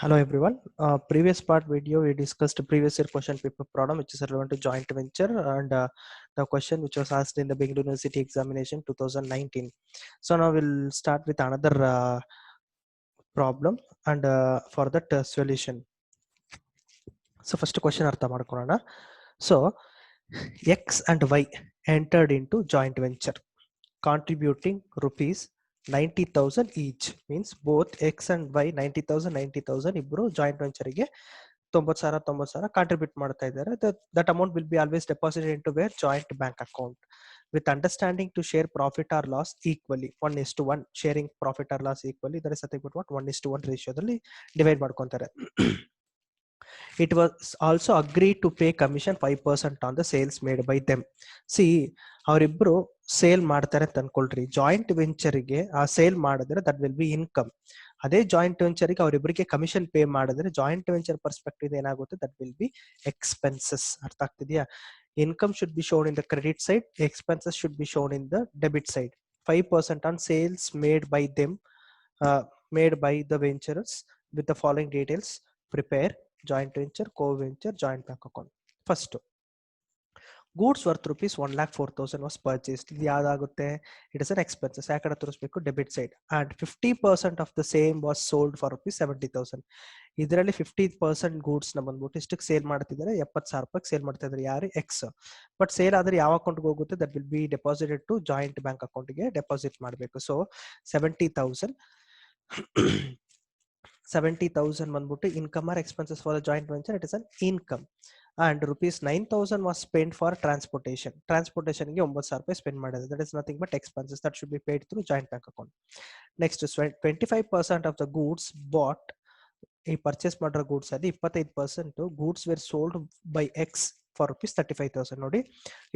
Hello everyone. Previous part video we discussed previous year question paper problem which is relevant to joint venture and the question which was asked in the Bangalore University examination 2019. So now we'll start with another problem and for that solution. So first question artha madkolona. So X and Y entered into joint venture contributing rupees 90,000 each, means both X and Y 90,000 ಇಬ್ರು joint ವೆಂಚರ್ಗೆ 90,000 contribute ಮಾಡ್ತಾ ಇದ್ದಾರೆ. That amount will be always deposited into their joint bank account with understanding to share profit or loss equally, 1:1 sharing profit or loss equally. That is nothing but what 1:1 ರೇಷಿಯೋದಲ್ಲಿ divide ಮಾಡ್ಕೊಂತಾರೆ. It was also agreed to pay commission 5% on the sales made by them. See, ಅವರಿಬ್ರು sale ಮಾಡ್ತಾರೆ ಅಂತ ಅನ್ಕೊಳ್ರಿ, joint ವೆಂಚರ್ಗೆ ಆ sale ಮಾಡಿದ್ರೆ that will be income. ಅದೇ joint ವೆಂಚರ್ಗೆ ಅವರಿಬ್ಬರಿಗೆ ಕಮಿಷನ್ ಪೇ ಮಾಡಿದ್ರೆ ಜಾಯಿಂಟ್ ವೆಂಚರ್ ಪರ್ಸ್ಪೆಕ್ಟಿವ್ ಏನಾಗುತ್ತೆ, ದಟ್ ವಿಲ್ ಬಿ ಎಕ್ಸ್ಪೆನ್ಸಸ್. ಅರ್ಥ ಆಗ್ತಿದೆಯಾ? Income should be shown in the credit side, expenses should be shown in the debit side. 5% on sales made by them, made by the ventures with the following details. Prepare joint venture, co-venture, joint bank account. First, goods worth rupees 1,04,000 was purchased. It is an expenses. Debit side. And 50% of the same was sold for rupees 70,000. ಇದರಲ್ಲಿ 50% goods ನ ಬಂದ್ಬಿಟ್ಟು ಇಷ್ಟಕ್ಕೆ sale ಮಾಡ್ತಿದ್ದಾರೆ, 70,000 ರೂಪಾಯಿಗೆ sale ಮಾಡ್ತಾ ಇದ್ದಾರೆ. ಯಾರು? X. But sale ಆದ್ರೆ ಯಾವ ಅಕೌಂಟ್ಗೆ ಹೋಗುತ್ತೆ? That will be deposited to joint bank ಅಕೌಂಟ್ಗೆ ಡೆಪಾಸಿಟ್ ಮಾಡಬೇಕು. ಸೊ 70,000 ಬಂದ್ಬಿಟ್ಟು income or expenses for the joint venture. It is an income. And rupees 9,000 was spent for transportation. Transportation ಗೆ 9,000 ರೂಪಾಯಿ ಸ್ಪೆಂಡ್ ಮಾಡಿದೆ. That is nothing but expenses that should be paid through joint bank account. Next, 25% of the goods bought, ಈ purchase ಮಾಡಿರೋ goods ಅಲ್ಲಿ 25% goods were sold by X for rupees 35,000. ನೋಡಿ,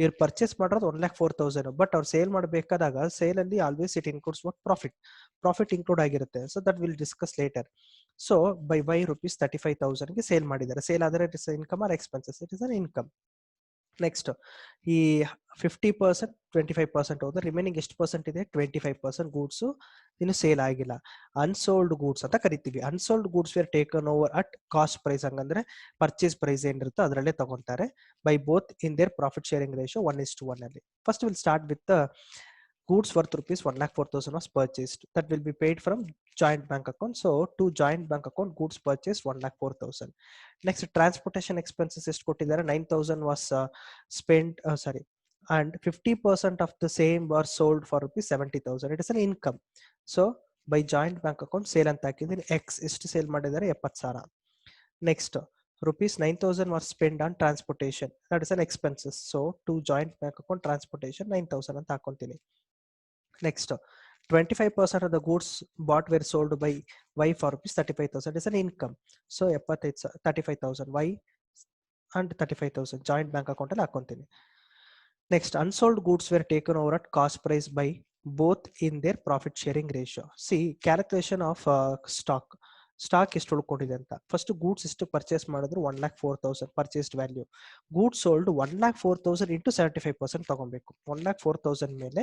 ಇವ್ರು purchase ಮಾಡಿರೋದು 1,04,000, but ಅವ್ರು ಸೇಲ್ ಮಾಡಬೇಕಾದಾಗ sale ಅಲ್ಲಿ always it includes what profit include ಆಗಿರುತ್ತೆ. So that will discuss later. So by Y rupees 35,000 ಗೆ ಸೇಲ್ ಮಾಡಿದ್ದಾರೆ. ಸೇಲ್ ಆದರೆ it is income or expenses? It is an income. Next, ಈ 50% 25% ಹೋದ್ರೆ ರಿಮೈನಿಂಗ್ ಎಷ್ಟು ಪರ್ಸೆಂಟ್ ಇದೆ? 25% ಗೂಡ್ಸ್ ಇನ್ನು ಸೇಲ್ ಆಗಿಲ್ಲ, ಅನ್ಸೋಲ್ಡ್ ಗೂಡ್ಸ್ ಅಂತ ಕರಿತೀವಿ. Unsold goods were taken over at cost price. ಹಂಗಂದ್ರೆ ಪರ್ಚೇಸ್ ಪ್ರೈಸ್ ಏನಿರುತ್ತೋ ಅದರಲ್ಲೇ ತಗೊಂತಾರೆ by both in their profit sharing ratio 1:1 ಅಲ್ಲಿ. First will start with goods worth rupees 1,04,000 was purchased. That will be paid from joint bank account. So to joint bank account, goods purchased 1,04,000. Next, transportation expenses ಎಷ್ಟು ಕೊಟ್ಟಿದ್ದಾರೆ? 9,000 was spent, and 50% of the same were sold for rupees 70,000. It is an income. So by joint bank account sale ಅಂತ ಹಾಕಿದ್ರೆ X ಎಷ್ಟು sale ಮಾಡಿದ್ದಾರೆ? 70,000. Next, rupees 9,000 was spent on transportation. That is an expenses. So to joint bank account transportation 9,000 ಅಂತ ಹಾಕೊಂತೀನಿ. Next, 25% of the goods bought were sold by Y for rupees 35,000. Is an income. So 35,000 Y and 35,000 joint bank account ಅಲ್ಲಿ ಹಾಕೊಂತೀನಿ. Next, unsold goods were taken over at cost price by both in their profit sharing ratio. See, calculation of stock ಎಷ್ಟು ಉಳ್ಕೊಂಡಿದೆ ಅಂತ. First goods ಎಷ್ಟು purchase ಮಾಡಿದ್ರು? 1,04,000 purchased value. Goods sold 1,04,000 into 75% ತಗೊಬೇಕು. 1,04,000 ಮೇಲೆ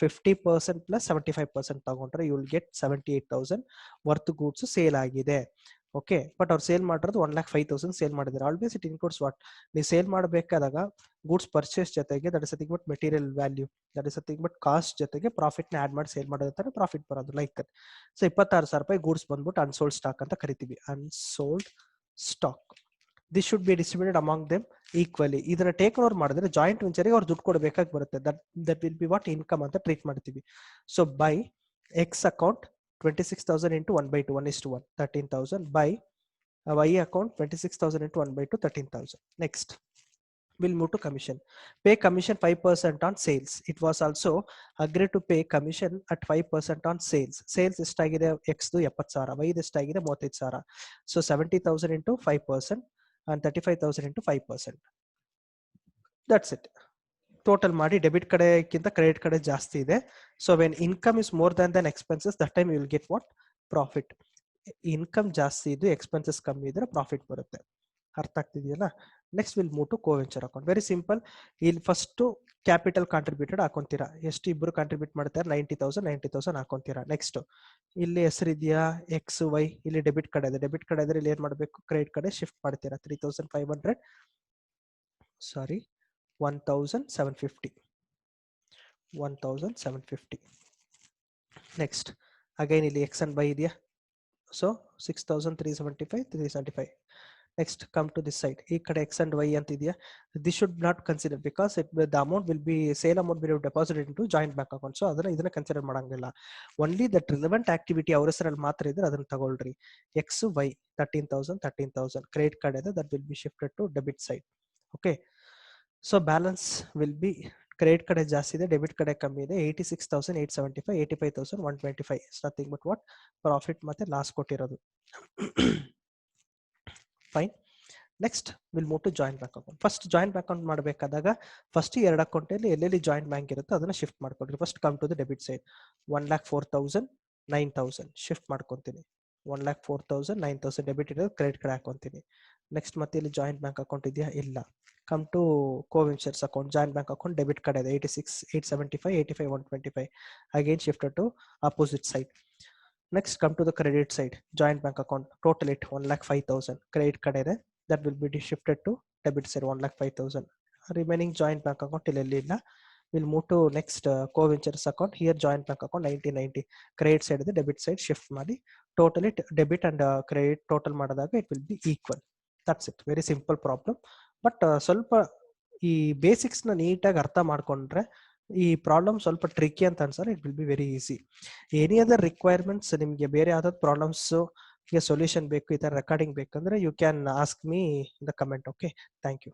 50% plus 75% ತಗೊಂಡ್ರೆ you will get 78,000 worth goods sale ಆಗಿದೆ. Okay, but ಅವ್ರು ಸೇಲ್ ಮಾಡಿರೋದು 1,05,000 ಸೇಲ್ ಮಾಡಿದ್ದಾರೆ. Always it includes what? ನೀವು ಸೇಲ್ ಮಾಡಬೇಕಾದಾಗ ಗೂಡ್ಸ್ ಪರ್ಚೇಸ್ ಜೊತೆಗೆ that is nothing but material value, that is nothing but cost ಜೊತೆಗೆ ಪ್ರಾಫಿಟ್ ನ ಆಡ್ ಮಾಡಿ ಸೇಲ್ ಮಾಡೋದಂತಾನೆ ಪ್ರಾಫಿಟ್ ಬರೋದು. ಲೈಕ್ ಸೊ 26,000 ರೂಪಾಯಿ ಗೂಡ್ಸ್ ಬಂದ್ಬಿಟ್ಟು ಅನ್ಸೋಲ್ಡ್ ಸ್ಟಾಕ್ ಅಂತ ಕರಿತೀವಿ. Unsold stock. This should be distributed among them equally. ಇದನ್ನ ಟೇಕ್ ಓವರ್ ಮಾಡಿದ್ರೆ ಜಾಯಿಂಟ್ ವೆಂಚರ್ಗೆ ಅವ್ರು ದುಡ್ಡು ಕೊಡಬೇಕಾಗಿ ಬರುತ್ತೆ. That will B what? Income ಅಂತ ಟ್ರೀಟ್ ಮಾಡ್ತೀವಿ. So by X account 26,000 into 1/2 1:1 13,000 by Y account 26,000 into 1/2 13,000. Next, we'll move to commission. Pay commission 5% on sales. It was also agreed to pay commission at 5% on sales. Sales ಎಷ್ಟಾಗಿದೆ? X 70,000, Y ಎಷ್ಟಾಗಿದೆ? 35,000. So 70,000 into 5% and 35,000 into 5%. That's it. Total ಮಾಡಿ debit ಕಡೆಗಿಂತ credit ಕಡೆ ಜಾಸ್ತಿ ಇದೆ. So when income is more than expenses, that time you will get what? Profit. Income ಜಾಸ್ತಿ ಇದ್ದು expenses ಕಮ್ಮಿ ಇದ್ರೆ ಪ್ರಾಫಿಟ್ ಬರುತ್ತೆ. ಅರ್ಥ ಆಗ್ತಿದೆಯಲ್ಲ. Next will move to coventure account. Very simple. ಇಲ್ಲಿ ಫಸ್ಟ್ ಕ್ಯಾಪಿಟಲ್ ಕಾಂಟ್ರಿಬ್ಯೂಟೆಡ್ ಹಾಕೊಂತೀರಾ. ಎಷ್ಟು ಇಬ್ಬರು ಕಾಂಟ್ರಿಬ್ಯೂಟ್ ಮಾಡ್ತಾರೆ, 90,000 ಹಾಕೊಂತೀರಾ. ನೆಕ್ಸ್ಟ್ ಇಲ್ಲಿ ಹೆಸರಿದೆಯಾ XY, ಇಲ್ಲಿ ಡೆಬಿಟ್ ಕಡೆ ಇದೆ. ಡೆಬಿಟ್ ಕಡೆ ಇದ್ರೆ ಇಲ್ಲಿ ಏನ್ ಮಾಡಬೇಕು, ಕ್ರೆಡಿಟ್ ಕಡೆ ಶಿಫ್ಟ್ ಮಾಡ್ತೀರಾ. 3,500 ಸಾರಿ 1,750 1,750. ನೆಕ್ಸ್ಟ್ ಅಗೈನ್ ಇಲ್ಲಿ X and Y ಇದೆಯಾ, so 6,375 375. Next come to this side, ಈ ಕಡೆ X and Y ಅಂತ ಇದೆಯಾ. This should not consider because the amount will be sale amount will be deposited into joint bank account. So ಇದನ್ನ consider ಮಾಡಂಗಿಲ್ಲ. only that relevant activity ಅವ್ರ ಹೆಸರಲ್ಲಿ ಮಾತ್ರ ಇದ್ರೆ ಅದನ್ನ ತಗೊಳ್ರಿ. XY 13,000 ಕ್ರೆಡಿಟ್ ಕಾರ್ಡ್ ಇದೆ, that will be shifted to debit side. okay, so balance will be credit ಕಡೆ ಜಾಸ್ತಿ ಇದೆ, ಡೆಬಿಟ್ ಕಡೆ ಕಮ್ಮಿ ಇದೆ. 86,875 85,125 it's nothing but what profit ಮತ್ತೆ ಲಾಸ್ ಕೊಟ್ಟಿರೋದು. Fine. Next will move to joint bank account. First joint bank account ಮಾಡಬೇಕಾದಾಗ first ಎರಡು ಅಕೌಂಟಲ್ಲಿ ಎಲ್ಲೆಲ್ಲಿ ಜಾಯಿಂಟ್ ಬ್ಯಾಂಕ್ ಇರುತ್ತೋ ಅದನ್ನ ಶಿಫ್ಟ್ ಮಾಡ್ಕೊಳ್ರಿ. First come to the debit side. 1,04,000 9,000 shift ಮಾಡ್ಕೊತೀನಿ. 1,04,000 9,000 ಡೆಬಿಟ್ ಇರೋದು ಕ್ರೆಡಿಟ್ ಕಡೆ ಹಾಕೊಂತೀನಿ. ನೆಕ್ಸ್ಟ್ ಮತ್ತೆ ಇಲ್ಲಿ ಜಾಯಿಂಟ್ ಬ್ಯಾಂಕ್ ಅಕೌಂಟ್ ಇದೆಯಾ, ಇಲ್ಲ. Come to coventures account. Joint bank account debit ಕಡೆ ಇದೆ, 86,875 85,125 again shifted to opposite side. Next come to the credit side, joint bank account, total it 1,05,000 credit card ಇದೆ, that will be shifted to debit side 1,05,000. remaining joint bank account ಇಲ್ಲಿ ಇಲ್ಲ. we'll move to next co-ventures account. here joint bank account 90,90 credit side ಇದೆ, debit side shift ಮಾಡಿ total it debit and credit total ಮಾಡಿದಾಗ it will be equal. that's it, very simple problem. but ಸ್ವಲ್ಪ ಈ basics ನ ನೀಟಾಗಿ ಅರ್ಥ ಮಾಡ್ಕೊಂಡ್ರೆ ಈ ಪ್ರಾಬ್ಲಮ್ ಸ್ವಲ್ಪ ಟ್ರಿಕಿ ಅಂತ ಅನ್ಸಲ್ಲ. It will be very easy. Any other requirements, ನಿಮಗೆ ಬೇರೆ ಯಾವ್ದಾದ್ರು ಪ್ರಾಬ್ಲಮ್ಸ್ ಸೊಲ್ಯೂಷನ್ ಬೇಕು, ಈ ತರ ರೆಕಾರ್ಡಿಂಗ್ ಬೇಕಂದ್ರೆ you can ask me in the comment. Okay, thank you.